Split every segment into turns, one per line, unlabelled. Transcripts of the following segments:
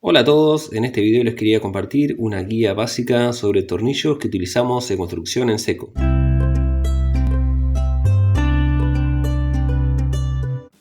Hola a todos, en este video les quería compartir una guía básica sobre tornillos que utilizamos en construcción en seco.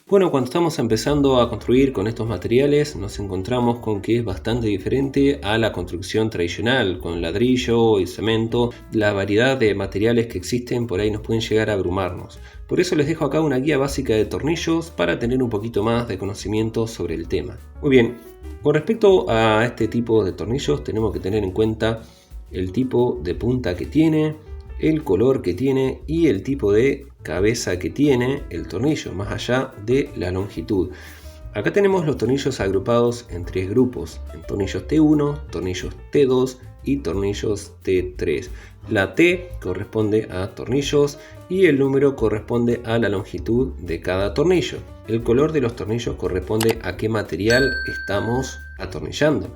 Bueno, cuando estamos empezando a construir con estos materiales nos encontramos con que es bastante diferente a la construcción tradicional, con ladrillo y cemento. La variedad de materiales que existen por ahí nos pueden llegar a abrumarnos. Por eso les dejo acá una guía básica de tornillos para tener un poquito más de conocimiento sobre el tema. Muy bien, con respecto a este tipo de tornillos tenemos que tener en cuenta el tipo de punta que tiene, el color que tiene y el tipo de cabeza que tiene el tornillo, más allá de la longitud. Acá tenemos los tornillos agrupados en tres grupos: en tornillos T1, tornillos T2 y tornillos T3. La T corresponde a tornillos y el número corresponde a la longitud de cada tornillo. El color de los tornillos corresponde a qué material estamos atornillando.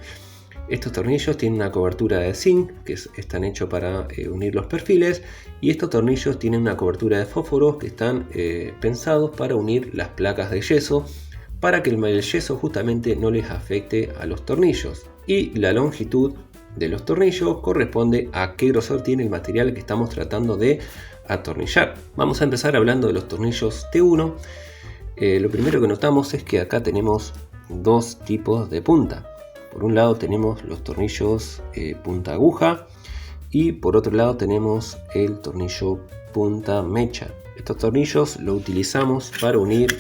Estos tornillos tienen una cobertura de zinc, que están hechos para unir los perfiles, y estos tornillos tienen una cobertura de fósforos que están pensados para unir las placas de yeso, para que el yeso justamente no les afecte a los tornillos. Y la longitud de los tornillos corresponde a qué grosor tiene el material que estamos tratando de atornillar. Vamos a empezar hablando de los tornillos T1. Lo primero que notamos es que acá tenemos dos tipos de punta. Por un lado tenemos los tornillos punta aguja y por otro lado tenemos el tornillo punta mecha. Estos tornillos los utilizamos para unir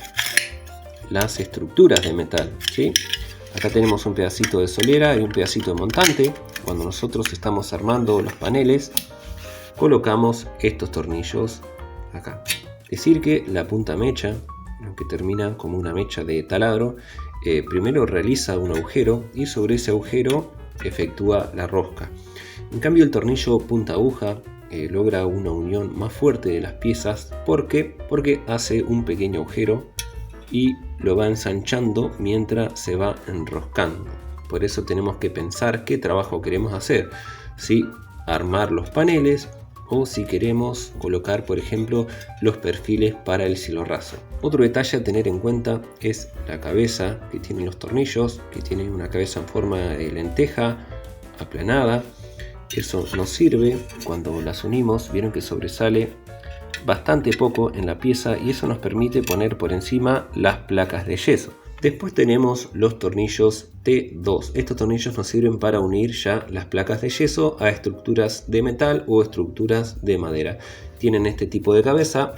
las estructuras de metal, ¿sí? Acá tenemos un pedacito de solera y un pedacito de montante. Cuando nosotros estamos armando los paneles, colocamos estos tornillos acá. Es decir que la punta mecha, que termina como una mecha de taladro, primero realiza un agujero y sobre ese agujero efectúa la rosca. En cambio el tornillo punta aguja logra una unión más fuerte de las piezas. ¿Por qué? Porque hace un pequeño agujero y lo va ensanchando mientras se va enroscando. Por eso tenemos que pensar qué trabajo queremos hacer. Si armar los paneles o si queremos colocar, por ejemplo, los perfiles para el cielo raso. Otro detalle a tener en cuenta es la cabeza que tienen los tornillos, que tienen una cabeza en forma de lenteja aplanada. Eso nos sirve cuando las unimos. Vieron que sobresale bastante poco en la pieza y eso nos permite poner por encima las placas de yeso. Después tenemos los tornillos T2. Estos tornillos nos sirven para unir ya las placas de yeso a estructuras de metal o estructuras de madera. Tienen este tipo de cabeza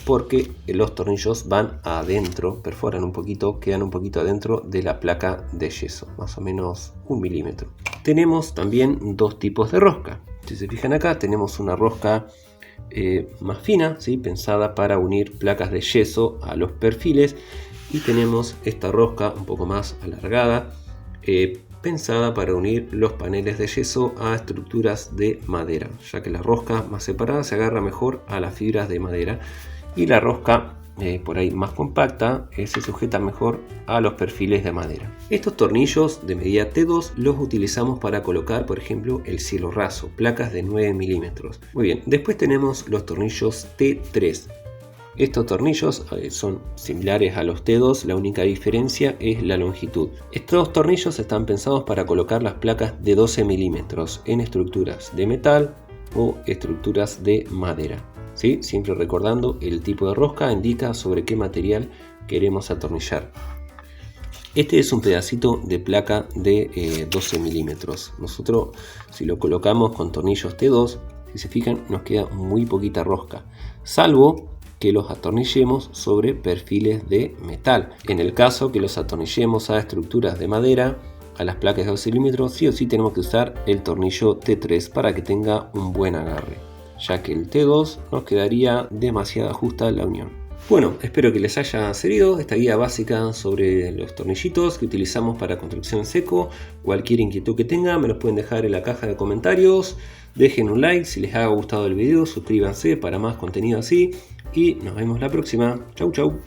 porque los tornillos van adentro, perforan un poquito, quedan un poquito adentro de la placa de yeso, más o menos 1 milímetro. Tenemos también dos tipos de rosca. Si se fijan acá tenemos una rosca más fina, ¿sí? Pensada para unir placas de yeso a los perfiles. Y tenemos esta rosca un poco más alargada, pensada para unir los paneles de yeso a estructuras de madera, ya que la rosca más separada se agarra mejor a las fibras de madera y la rosca por ahí más compacta se sujeta mejor a los perfiles de madera. Estos tornillos de medida T2 los utilizamos para colocar, por ejemplo, el cielo raso, placas de 9 milímetros. Muy bien, después tenemos los tornillos T3. Estos tornillos son similares a los T2, la única diferencia es la longitud. Estos tornillos están pensados para colocar las placas de 12 milímetros en estructuras de metal o estructuras de madera, ¿sí? Siempre recordando el tipo de rosca indica sobre qué material queremos atornillar. Este es un pedacito de placa de 12 milímetros. Nosotros, si lo colocamos con tornillos T2, si se fijan, nos queda muy poquita rosca, salvo que los atornillemos sobre perfiles de metal. En el caso que los atornillemos a estructuras de madera, a las placas de 12 milímetros, sí o sí tenemos que usar el tornillo T3 para que tenga un buen agarre, ya que el T2 nos quedaría demasiado justa la unión. Bueno, espero que les haya servido esta guía básica sobre los tornillitos que utilizamos para construcción en seco. Cualquier inquietud que tengan me los pueden dejar en la caja de comentarios. Dejen un like si les ha gustado el video, suscríbanse para más contenido así y nos vemos la próxima. Chau chau.